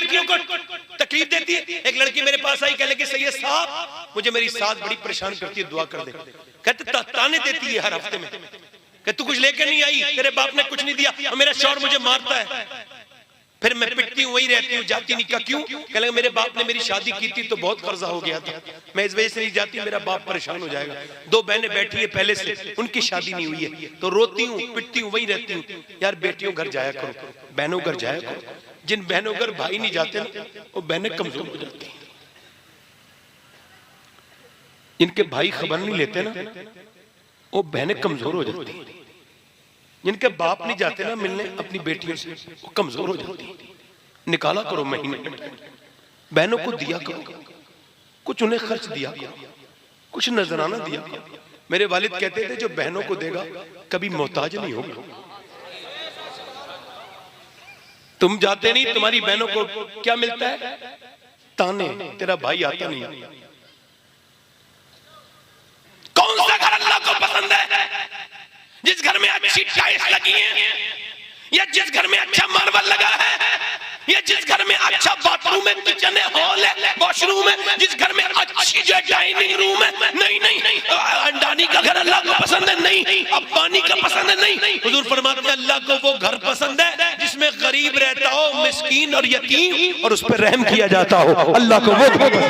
लड़कियों को तकलीफ देती है। एक लड़की मेरे पास आई, कहने लगी सैयद साहब मुझे मेरी सास बड़ी परेशान करती है, दुआ कर दे। कहते ताने देती है हर हफ्ते में, कहते तू कुछ लेकर नहीं आई, तेरे बाप ने कुछ नहीं दिया, और मेरा शौहर मुझे मारता है, फिर मैं पिटती हूँ, वही रहती हूँ, जाती नहीं। का क्यों? कहने लगे मेरे बाप ने मेरी शादी की थी तो बहुत कर्जा हो गया था, मैं इस वजह से नहीं जाती, मेरा बाप परेशान हो जाएगा। दो बहनें बैठी है पहले से, उनकी शादी नहीं हुई है, तो रोती हूँ पिटती हूँ, वही रहती हूँ। यार बेटियों घर जाया करो, बहनों घर जाया करो। जिन बहनों घर भाई नहीं जाते ना वो बहनें कमजोर हो जाती हैं। जिनके भाई खबर नहीं लेते ना वो बहनें कमजोर हो जाती हैं। जिनके बाप नहीं जाते ना मिलने अपनी बेटियों से वो कमजोर हो जाती हैं। निकाला करो महीने, बहनों को दिया करो, कुछ उन्हें खर्च दिया करो, कुछ नजराना दिया करो। मेरे वालिद कहते थे जो बहनों को देगा कभी मोहताज नहीं होगा। तुम जाते नहीं, तुम्हारी बहनों को क्या मिलता है? ताने, तेरा भाई आता नहीं। कौन सा घर अल्लाह को पसंद है? जिस घर में अच्छी टाइल्स लगी है, या जिस घर में अच्छा मार्बल लगा है, या जिस घर में अच्छा बाथरूम है, किचन है, हॉल है, वॉशरूम है, जिस घर में अच्छी जो डाइनिंग रूम है। नहीं नहीं, अंडानी का घर अल्लाह को पसंद है नहीं, अब्बानी का पसंद है नहीं। हुजूर फरमाते हैं अल्लाह को वो घर पसंद है जिसमें गरीब रहता हो, मिस्कीन और यतीम, और उस पर रहम किया जाता हो। अल्लाह को वो पसंद है।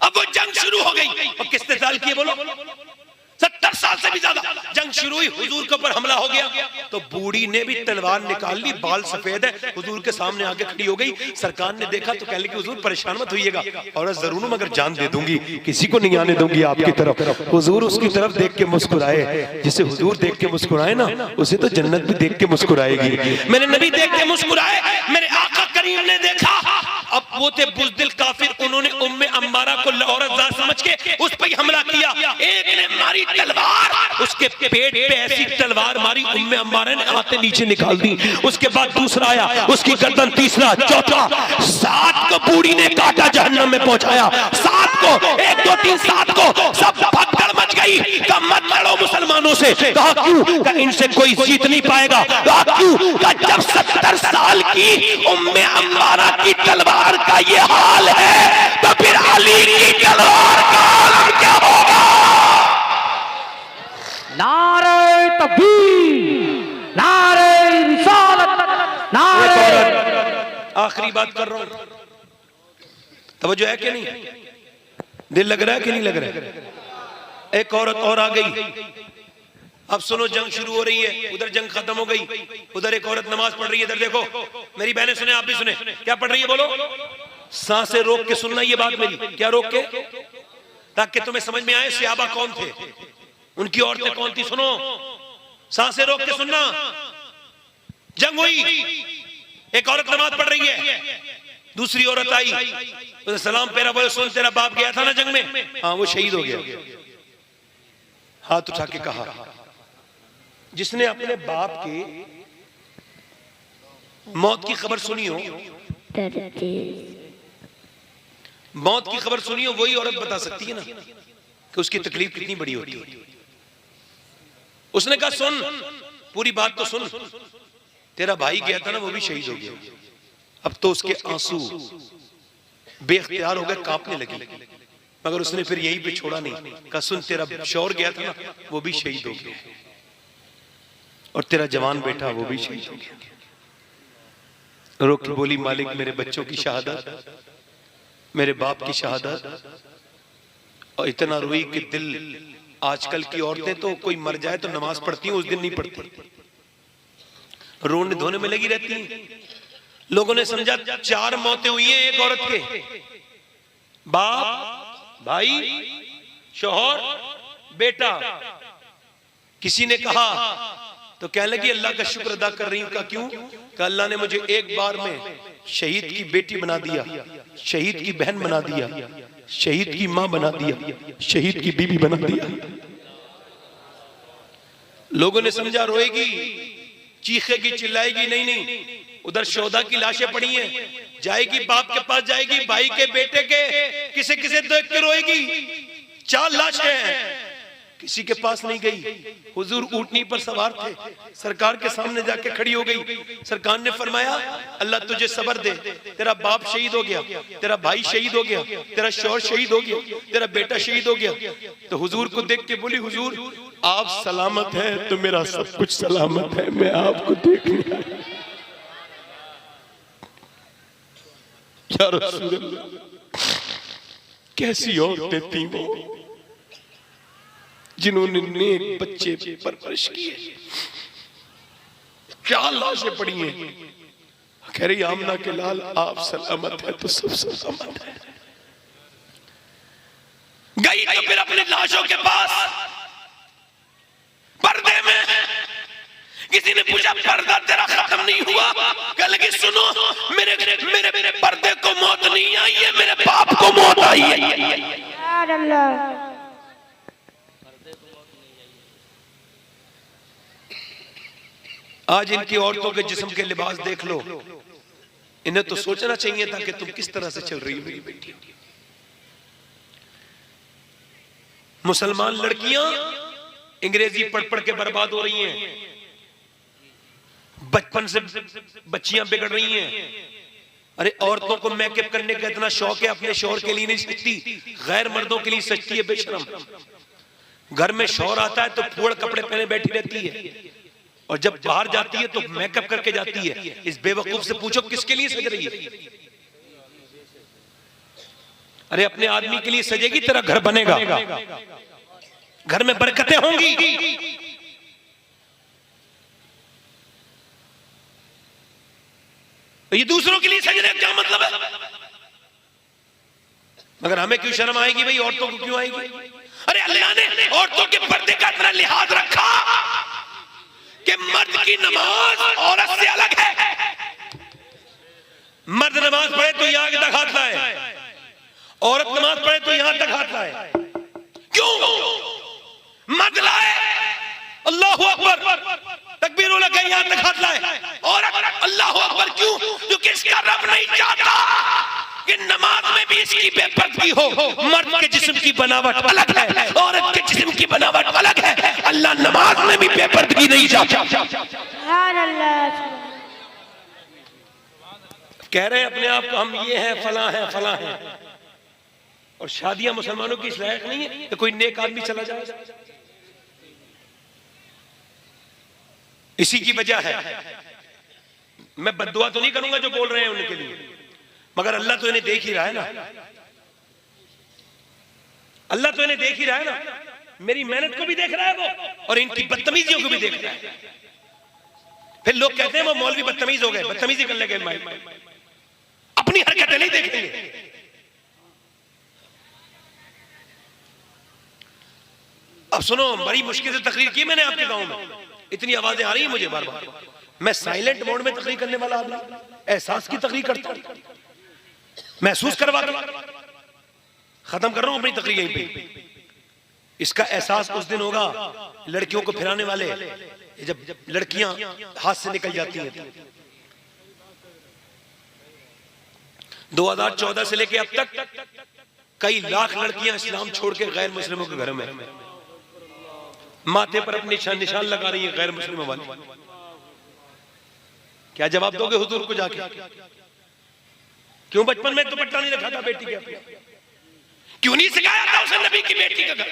अब वो जंग शुरू हो गई, और किसने साल की है बोलो? 70 साल से भी ज्यादा जंग शुरू हुई, हुजूर के ऊपर हमला हो गया, तो बूढ़ी ने भी तलवार निकाल ली, बाल सफेद है, हुजूर के सामने आके खड़ी हो गई। सरकार ने देखा तो कहने लगी हुजूर परेशान मत होइएगा, औरत जरूर हूं मगर जान दे दूंगी, किसी को नहीं आने दूंगी आपकी तरफ। हुजूर उसकी तरफ देख के मुस्कुराए, जिसे हुजूर देख के मुस्कुराए ना उसे तो जन्नत भी देख के मुस्कुराएगी। मेरे नबी देख के मुस्कुराए, मेरे आका करीम ने देखा। अब वो थे बुज़दिल काफिर, उन्होंने उम्मे अम्मारा को औरत समझ के उस पर हमला किया। एक ने मारी तलवार, उसके पेट पे ऐसी तलवार मारी उम्मे अम्मारा ने आते नीचे निकाल दी। उसके बाद दूसरा आया, उसकी गर्दन, तीसरा, चौथा, 7 को बूढ़ी ने काटा, जहन्नम में पहुंचाया। 7 को 1 2 3 7 को सब भगदड़ मच गई। कहा मत लड़ो मुसलमानों से। कहा क्यों? कहा इनसे कोई जीत नहीं पाएगा। कहा क्यों? कहा जब 70 साल की उम्मे अम्मारा की तलवार का ये हाल है तो फिर अली की तलवार का हाल क्या होगा? नारे तकबीर, नारे रिसालत, नारे। आखिरी बात कर रहा हूं, तवज्जो है कि नहीं? दिल लग रहा है कि नहीं लग रहा है? एक औरत और आ गई। अब सुनो, जंग शुरू हो रही है, उधर जंग खत्म हो गई, उधर एक औरत नमाज पढ़ रही है। इधर देखो मेरी बहनें, सुने, आप भी सुने, क्या पढ़ रही है बोलो? सांसें रोक के सुनना ये बात मेरी। क्या रोक के? ताकि तुम्हें समझ में आए सहाबा कौन थे, उनकी औरतें कौन थी। सुनो, सांसें रोक के सुनना। जंग हुई, एक औरत नमाज पढ़ रही है, दूसरी औरत आई, उसे सलाम पेरा, बोले सुन तेरा बाप गया था ना जंग में? हाँ, वो शहीद हो गया। हाथ उठा के कहा, जिसने अपने बाप की मौत की खबर सुनी हो, मौत की खबर सुनी हो, वही औरत बता सकती है ना कि उसकी तकलीफ कितनी बड़ी होती है। उसने कहा सुन, पूरी बात तो सुन, तेरा भाई गया था ना, वो भी शहीद हो गया। अब तो उसके आंसू बेख्तियार हो गए, कांपने लगी, मगर उसने फिर यहीं पे छोड़ा नहीं। कहा सुन, तेरा शौहर गया था ना, वो भी शहीद हो गया, और तेरा जवान बेटा वो भी शहीद हो गया। रोक के बोली, मालिक मेरे बच्चों की शहादत, मेरे बाप की शहादत। और इतना रोई कि दिल, आजकल की औरतें तो कोई मर जाए तो नमाज पढ़ती हैं, उस दिन नहीं पढ़ती, रोने धोने में लगी रहती हैं। लोगों ने समझा 4 मौतें हुई हैं एक औरत के, बाप, भाई, शौहर, बेटा। किसी ने कहा तो कहने लगी अल्लाह का शुक्र अदा कर रही हूं। का क्यों? कि अल्लाह ने मुझे एक बार में शहीद की बेटी बना दिया, शहीद की बहन बना दिया, शहीद की मां बना दिया, शहीद की बीबी बना दिया। लोगों ने समझा रोएगी, चीखेगी, चिल्लाएगी, नहीं नहीं, उधर शोधा की लाशें पड़ी हैं, जाएगी बाप के पास, जाएगी भाई के, बेटे के, किसे किसे देख के रोएगी। 4 लाशें हैं, किसी के पास नहीं गई। हुजूर ऊंटनी पर सवार थे, सरकार के सामने जाके खड़ी हो गई। सरकार ने फरमाया अल्लाह तुझे सब्र दे, तेरा बाप शहीद हो गया, तेरा भाई शहीद हो गया, तेरा शौहर शहीद हो गया, तेरा बेटा शहीद हो गया। तो हुजूर को देख के बोली हुजूर आप सलामत है तो मेरा सब कुछ सलामत है, मैं आपको देखने आई। या रसूल अल्लाह, कैसी औरतें थी वो जिन्होंने नेक बच्चे परवरिश किए। क्या लाशें पड़ी हैं। कह रही आमना के लाल आप सलामत है तो सब सलामत है। गई तो फिर अपने लाशों के पास पर्दे में किसी ने पूछा पर्दा तेरा खत्म नहीं हुआ? कह लगी सुनो मेरे मेरे मेरे पर्दे को मौत नहीं आई है, मेरे बाप को मौत आई है। आज इनकी औरतों के जिस्म के लिबास देख लो, इन्हें तो सोचना चाहिए था कि तुम किस तरह से चल रही हो मेरी बेटी। मुसलमान लड़कियां अंग्रेजी पढ़ पढ़ के बर्बाद हो रही हैं, बचपन से बच्चियां बिगड़ रही हैं। अरे औरतों को मेकअप करने का इतना शौक है, अपने शौहर के लिए नहीं सजती, गैर मर्दों के लिए सजती है बेशरम। घर में शौहर आता है तो फूड़ कपड़े पहने बैठी रहती है, और जब बाहर जाती है तो मेकअप करके जाती है। इस बेवकूफ से पूछो किसके लिए सज रही है? अरे अपने आदमी के लिए सजेगी, तेरा घर बनेगा, घर में बरकतें होंगी। ये दूसरों के लिए सजने का क्या मतलब है? मगर हमें क्यों शर्म आएगी भाई, औरतों को क्यों आएगी? अरे अल्लाह ने औरतों के पर्दे का इतना लिहाज रखा कि मर्द की नमाज औरत से अलग है। मर्द नमाज पढ़े तो यहां तक हाथ लाए, औरत नमाज पढ़े तो यहां तक हाथ लाए। क्यों? मर्द लाए अल्लाहु अकबर, तकबीर लगा यहां तक हाथ लाए, औरत अल्लाहु अकबर। क्यों? क्योंकि इसका रब नहीं चाहता कि नमाज में भी इसकी बेपर्दगी हो। मर्द के जिस्म की बनावट अलग है, औरत के जिस्म की बनावट अलग है। अल्लाह नमाज में भी बेपर्दगी नहीं चाहता। कह रहे हैं अपने आप को हम ये हैं फलां हैं फलां हैं, और शादियां मुसलमानों की इस लायक नहीं है कि कोई नेक आदमी चला जाए। इसी की वजह है, मैं बद्दुआ तो नहीं करूंगा जो बोल रहे हैं उनके लिए, मगर अल्लाह तो इन्हें देख ही रहा है ना, अल्लाह तो इन्हें देख ही रहा है ना। मेरी मेहनत को भी देख रहा है वो, और इनकी बदतमीजियों को भी देख रहा है। फिर लोग कहते हैं वो मौलवी बदतमीज हो गए, बदतमीजी करने लगे। अपनी हरकतें नहीं देखेंगे। अब सुनो, बड़ी मुश्किल से तकरीर की मैंने आपके गांव में, इतनी आवाजें आ रही हैं मुझे बार बार। मैं साइलेंट मोड में तकरीर करने वाला आदमी, एहसास की तकरीर करता हूं, महसूस करवा कर खत्म कर रहा हूं अपनी तकरीर यहीं पे। इसका एहसास उस दिन होगा लड़कियों को फिराने वाले, जब लड़कियां हाथ से निकल जाती हैं। 2014 से लेके अब तक कई लाख लड़कियां इस्लाम छोड़ के गैर मुस्लिमों के घर में माथे पर अपनी निशान लगा रही है गैर मुस्लिमों वाली। क्या जवाब दोगे हुजूर को जाके? क्यों बचपन में दुपट्टा नहीं रखा था बेटी के अपने? क्यों नहीं सिखाया था उसे नबी की बेटी का घर?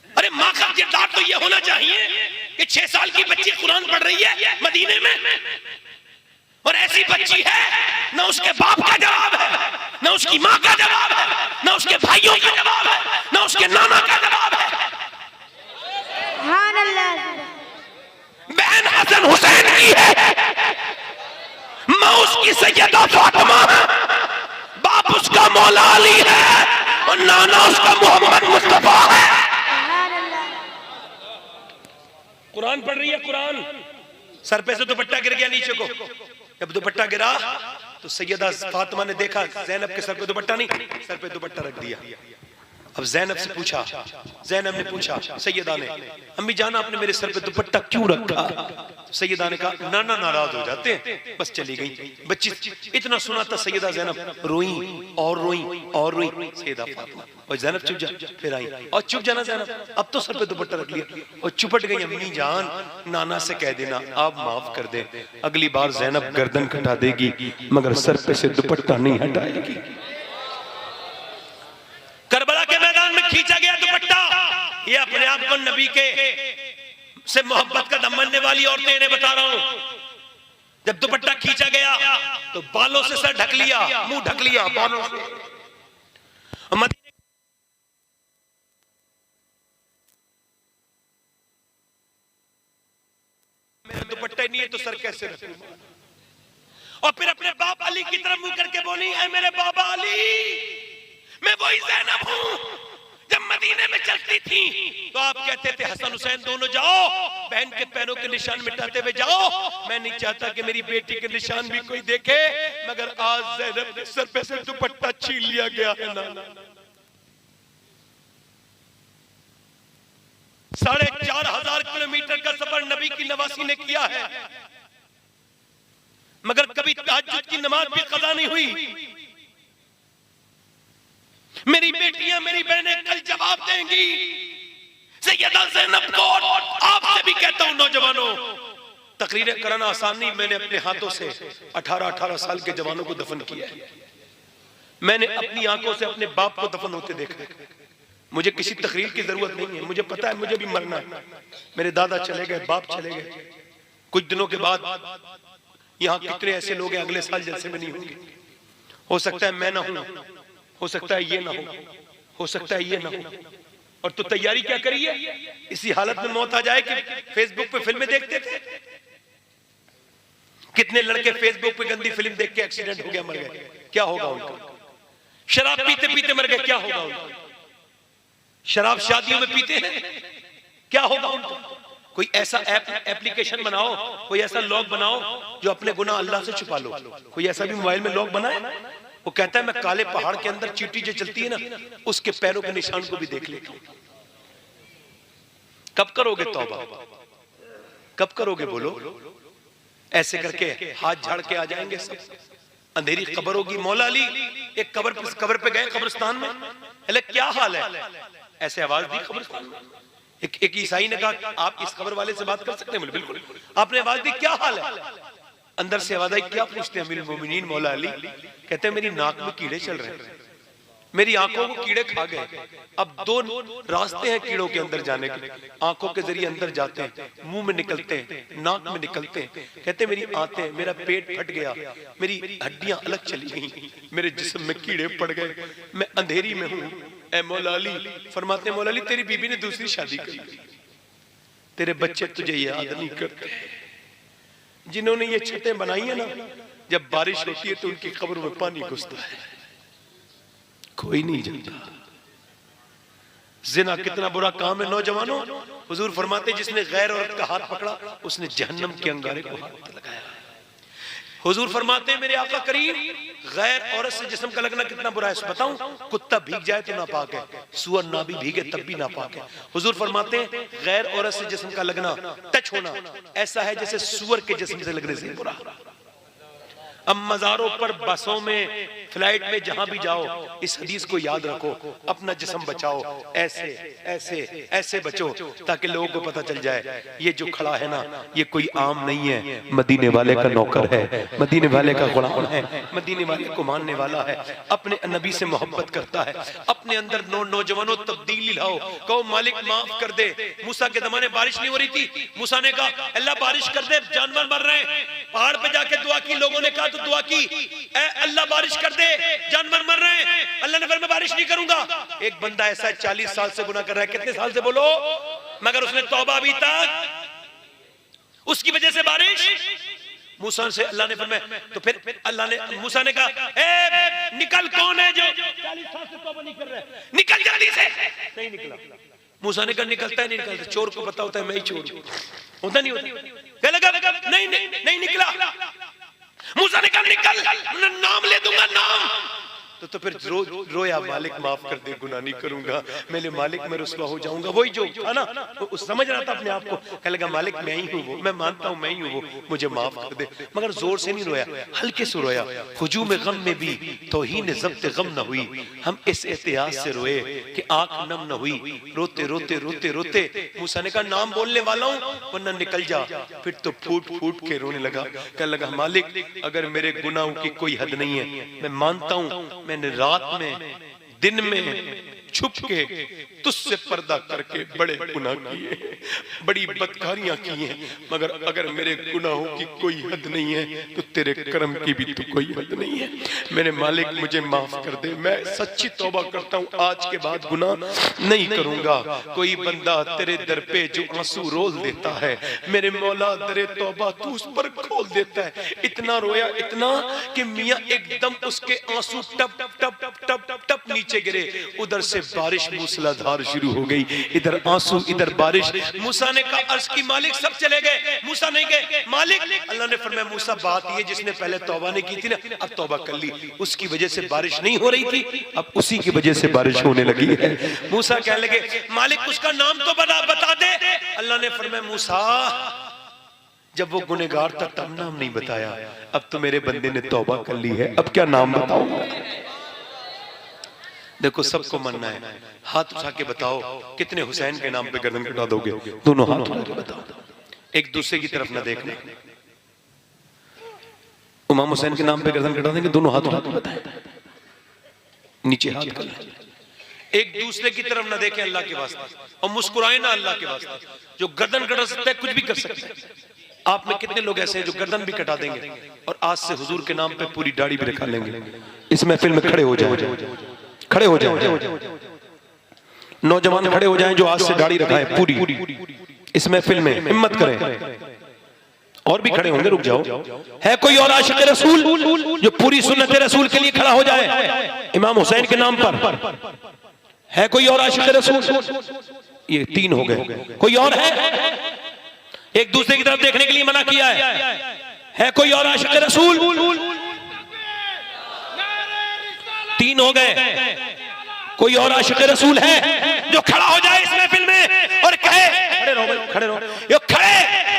अरे माँ का किरदार तो ये होना चाहिए कि 6 साल की बच्ची कुरान पढ़ रही है मदीने में, और ऐसी बच्ची है ना उसके बाप का जवाब है, ना उसकी माँ का जवाब है, ना उसके भाइयों का जवाब है, ना उसके नाना का जवाब है। बहन हसन हुसैन की है, माँ उसकी सैयदा फातिमा है, बाप उसका मौला अली है, और नाना उसका मोहम्मद मुस्तफा है। कुरान पढ़ रही है, कुरान सर पे से दुपट्टा गिर गया नीचे को। जब दुपट्टा गिरा तो सैयदा फातिमा ने देखा जैनब के सर पे दुपट्टा नहीं, सर पे दुपट्टा रख दिया। अब जैनब से पूछा, जैनब ने पूछा सैयदा ने, अम्मी जान आपने मेरे सर पे दुपट्टा क्यों रखा? सैयदा ने कहा नाना नाराज हो जाते हैं, बस चली गई। बच्ची इतना सुना था सैयदा जैनब रोई और रोई और रोई। सैयदा फातिमा और जैनब चुप जा, फिर आई और चुप जाना जैनब, अब तो सर पे दुपट्टा रख लिया और चुपट गई। अम्मी जान नाना से कह देना आप माफ कर दे, अगली बार जैनब गर्दन कटा देगी मगर सर पे से दुपट्टा नहीं हटाएगी। करबला के मैदान में खींचा गया दुपट्टा, ये अपने आप को नबी के से मोहब्बत का दम मनने वाली औरतें इन्हें बता रहा हूं। जब दुपट्टा खींचा गया तो बालों से सर ढक लिया, मुंह ढक लिया बालों से। मेरा दुपट्टा नहीं है तो सर कैसे रखूं? और फिर अपने बाप अली की तरफ मुंह करके बोली, ऐ मेरे बाबा अली, मैं वही ज़ैनब हूं जब मदीने में चलती थी तो आप कहते थे हसन हुसैन दोनों जाओ, बहन के पैरों के निशान मिटाते हुए जाओ। मैं नहीं चाहता कि मेरी बेटी के निशान भी कोई देखे, मगर आज ज़ैनब के सर पे से दुपट्टा छीन लिया गया है ना। 4,500 किलोमीटर का सफर नबी की नवासी ने किया है, मगर कभी तहज्जुद की नमाज भी कज़ा नहीं हुई। मेरी बेटियां मेरी बहनें कल जवाब देंगी। सैयदा ज़ैनब को आपसे भी कहता हूं नौजवानों, तकरीरें कराना आसान नहीं। मैंने अपने हाथों से 18-18 साल के जवानों को दफन किया है। मैंने अपनी आंखों से अपने बाप को दफन होते देखा। मुझे किसी तकरीर की जरूरत नहीं है, मुझे पता है मुझे भी मरना है। मेरे दादा चले गए, बाप चले गए, कुछ दिनों के बाद यहाँ कितने ऐसे लोग हैं अगले साल जलसे में नहीं होंगे। हो सकता है मैं ना हूं, हो सकता है ये ना हो सकता है ये ना हो। और तो तैयारी क्या करी है? इसी हालत में मौत आ जाए कि फेसबुक पे फिल्में देखते थे। कितने लड़के फेसबुक पे गंदी फिल्म देख के एक्सीडेंट हो गया, मर गए, क्या होगा उनका? शराब पीते पीते मर गए, क्या होगा उनका? शराब शादियों में पीते हैं, क्या होगा उनका? कोई ऐसा एप्लीकेशन बनाओ, कोई ऐसा लॉग बनाओ जो अपने गुनाह अल्लाह से छुपा लो। कोई ऐसा भी मोबाइल में लॉग बनाए, वो कहता है मैं काले पहाड़ के अंदर चींटी जो चलती है ना, उसके पैरों के निशान को भी देख लेता हूं। कब करोगे तौबा? कब करोगे बोलो? ऐसे करके हाथ झाड़ के आ जाएंगे सब। अंधेरी कब्र होगी। मौला अली एक कब्र पे गए कब्रिस्तान में, अरे क्या हाल है? ऐसे आवाज दी कब्रिस्तान में। एक ईसाई ने कहा आप इस कब्र वाले से बात कर सकते हैं? बोले बिल्कुल। आपने आवाज दी क्या हाल है? अंदर से आवाज आई क्या पूछते हैं अमीरुल मोमिनीन मौला अली? कहते हैं मेरी नाक में कीड़े चल रहे हैं, मेरी आंखों को कीड़े खा गए। अब 2 रास्ते हैं कीड़ों के अंदर जाने के। आंखों के जरिए अंदर जाते हैं, मुंह में निकलते हैं, नाक में निकलते हैं। कहते मेरी आंतें, मेरा पेट फट गया, मेरी हड्डियां अलग चली गई, मेरे जिस्म में कीड़े पड़ गए, मैं अंधेरी में हूं। ऐ मौला अली, फरमाते मौला अली तेरी बीबी ने दूसरी शादी की, तेरे बच्चे तुझे याद नहीं करते। जिन्होंने ये छतें बनाई है ना, जब बारिश होती है तो उनकी कब्र में पानी घुसता है, कोई नहीं जानता। जिना कितना बुरा काम है नौजवानों। हुजूर फरमाते जिसने गैर औरत का हाथ पकड़ा उसने जहन्नम के अंगारे को हाथ लगाया। हुजूर फरमाते मेरे आका करीम, गैर औरत से जिस्म का लगना कितना बुरा है बताऊं? कुत्ता भीग जाए तो नापाक है, सुअर ना भी भीगे तब भी नापाक है। हुजूर फरमाते गैर औरत से जिस्म का लगना, टच होना ऐसा है जैसे सुअर के जिस्म से लगने से बुरा। अब मज़ारों पर, बसों में, फ्लाइट में, जहां भी जाओ इस हदीस को याद रखो, अपना जिस्म बचाओ, ऐसे ऐसे ऐसे बचो ताकि लोगों को पता चल जाए ये जो खड़ा है ना ये कोई आम नहीं है, मदीने वाले का नौकर है, मदीने वाले का गुलाम है, मदीने वाले को मानने वाला है, अपने नबी से मोहब्बत करता है। अपने अंदर नौजवानों तब्दीली लाओ, कहो मालिक माफ कर दे। मूसा के जमाने बारिश नहीं हो रही थी, मूसा ने कहा अल्लाह बारिश कर दे, जानवर मर रहे हैं। पहाड़ पे जाके दुआ की, लोगों ने कहा तो दुआ की, अल्लाह बारिश कर दे, जानवर मर रहे हैं। अल्लाह ने फरमाया मैं बारिश नहीं करूंगा। एक बंदा ऐसा है 40 साल से गुनाह कर रहा है, कितने साल से बोलो, मगर उसने तौबा अभी तक, उसकी वजह से बारिश। मूसा से अल्लाह ने फरमाया, तो फिर अल्लाह ने, मूसा ने कहा ए निकल, कौन है जो 40 साल से तौबा नहीं कर रहा है, निकल जल्दी से। नहीं निकला। मूसा ने कहा निकलता है नहीं निकलता, चोर को पता होता है मैं ही चोर हूं, होता नहीं होता। नहीं निकला। मूसा ने कहा निकल, नाम ले दूंगा नाम। तो फिर रोया, मालिक माफ कर दे, गुनाह नहीं करूंगा, मेरे मालिक मैं रुसवा हो जाऊंगा। वही जो था ना, वो समझ रहा था अपने आप को, कह लगा मालिक मैं ही हूँ वो, मैं मानता हूँ मैं ही हूँ वो, मुझे माफ कर दे। मगर जोर से नहीं रोया, हल्के से रोया। हुजूम गम में भी तौहीन ज़ब्त गम न हुई, हम इस एहतियात से रोए कि आंख नम न हुई। रोते रोते रोते रोते मूसा ने कहा नाम बोलने वाला हूँ वरना निकल जा। फिर तो फूट फूट के रोने लगा, कह लगा मालिक अगर मेरे गुनाहों की कोई हद नहीं है, मैं मानता हूँ मैंने रात में दिन में छुप के तुझसे पर्दा करके बड़े गुनाह किए, बड़ी बदकारियां की हैं, मगर अगर मेरे गुनाहों की कोई हद नहीं है तो तेरे करम की भी तो कोई हद नहीं है। मेरे मालिक मुझे माफ कर दे, मैं सच्ची तौबा करता हूँ, आज के बाद गुनाह नहीं करूंगा। कोई बंदा तेरे दर पे जो आंसू रोल देता है, मेरे मौला दरे तौबा तू उस पर खोल देता है। इतना रोया, इतना कि मियां एकदम उसके आंसू टप टप टप टप टप नीचे गिरे। उधर से बारिश मूसलाधार शुरू हो गई, इधर आंसू इधर बारिश। मूसा ने कहा अर्ज की मालिक सब चले गए, मूसा नहीं गए मालिक। अल्लाह ने फरमाया मूसा बात ये जिसने पहले तौबा नहीं की थी ना, अब तौबा कर ली, उसकी वजह से बारिश नहीं हो रही थी, अब उसी की वजह से बारिश होने लगी है। मूसा कहने लगे मालिक उसका नाम तो बता दे। अल्लाह ने फरमाया मूसा जब वो गुनहगार था तब नाम नहीं बताया, अब तो मेरे बंदे ने तौबा कर ली है, अब क्या नाम बताऊं। देखो सबको मरना है, हाथ उठा के बताओ कितने हुसैन के नाम पे गर्दन कटा दोगे? दोनों हाथ उठा के बताओ, एक दूसरे की तरफ ना देखना। इमाम हुसैन के नाम पे गर्दन कटा देंगे, दोनों हाथ उठा के बताएं, नीचे हाथ कर लें, एक दूसरे की तरफ ना देखें अल्लाह के वास्ते, और मुस्कुराए ना अल्लाह के वास्ते। जो गर्दन कटा सकता है कुछ भी कर सकता है। आप में कितने लोग ऐसे हैं जो गर्दन भी कटा देंगे और आज से हुजूर के नाम पे पूरी दाढ़ी भी रखा लेंगे? इस महफिल में खड़े हो जाओ, खड़े हो जाओ, नौजवान खड़े हो जाएं जो आज से दाढ़ी रखाएं पूरी इस महफिल में, हिम्मत करें। और भी खड़े होंगे, रुक जाओ। है कोई और आशिक रसूल जो पूरी सुन्नत रसूल के लिए खड़ा हो जाए इमाम हुसैन के नाम पर? है कोई और आशिक रसूल? ये तीन हो गए, कोई और है? एक दूसरे की तरफ देखने के लिए मना किया है कोई और आशिक रसूल? तीन हो गए, कोई और आशिक रसूल है जो खड़ा हो जाए इस महफिल में और कहे खड़े रहो, खड़े रहो, ये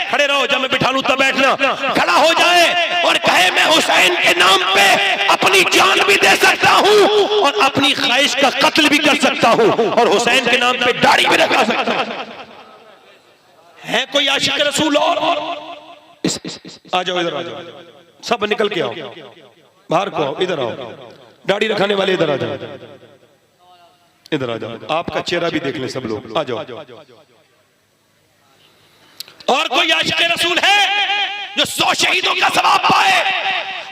खड़े रहो, जब मैं बिठा लूं तब बैठना, खड़ा हो जाए और कहे मैं हुसैन के नाम पे अपनी जान भी दे सकता हूं और अपनी ख्वाहिश का कत्ल भी कर सकता हूं और हुसैन के नाम पे दाढ़ी भी रखा सकता हूं। है कोई आशिक रसूल? और आ जाओ, इधर आ जाओ, सब निकल के आओ, बाहर को आओ, इधर आओ, दाढ़ी रखाने वाले इधर आ जाओ, इधर आ जाओ, आपका चेहरा भी देख ले सब लोग, आ जाओ। और कोई आशिक रसूल है जो 100 शहीदों का सवाब पाए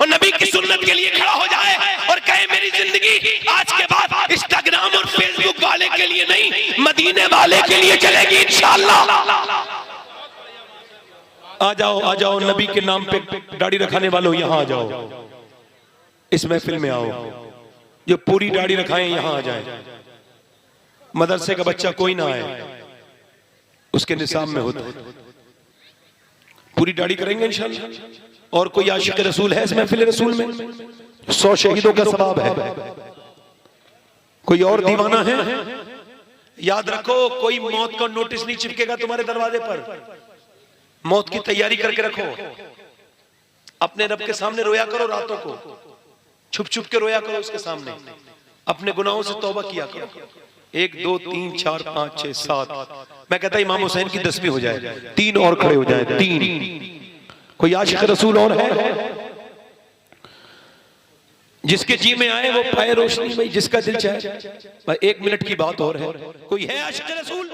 और नबी की सुन्नत के लिए खड़ा हो जाए और कहे मेरी जिंदगी आज के बाद इंस्टाग्राम और फेसबुक वाले के लिए नहीं, मदीने वाले के लिए चलेगी इंशाअल्लाह। आ जाओ, नबी के नाम पे दाढ़ी रखाने वालों यहां आ जाओ, इस महफिल में आओ, जो पूरी दाढ़ी रखाएं यहां आ जाए। मदरसे का बच्चा कोई ना आए, उसके निसाब में होता है, पूरी दाढ़ी करेंगे इंशाअल्लाह। और कोई आशिक रसूल है इस महफिल रसूल में? 100 शहीदों का सवाब है। कोई और दीवाना है? याद रखो कोई मौत का नोटिस नहीं चिपकेगा तुम्हारे दरवाजे पर, मौत की तैयारी करके रखो। अपने रब के सामने रोया करो, रातों को छुप छुप के रोया करो उसके सामने, अपने गुनाहों से तौबा किया करो। 1 2 3 4 5 6 7, मैं कहता इमाम हुसैन की 10वीं हो जाए, 3 और खड़े हो जाए, 3। कोई आशिक रसूल और है? जिसके जी में आए वो पाए रोशनी, भाई जिसका दिल चाहे। भाई 1 मिनट की बात और है, कोई है आशिक रसूल?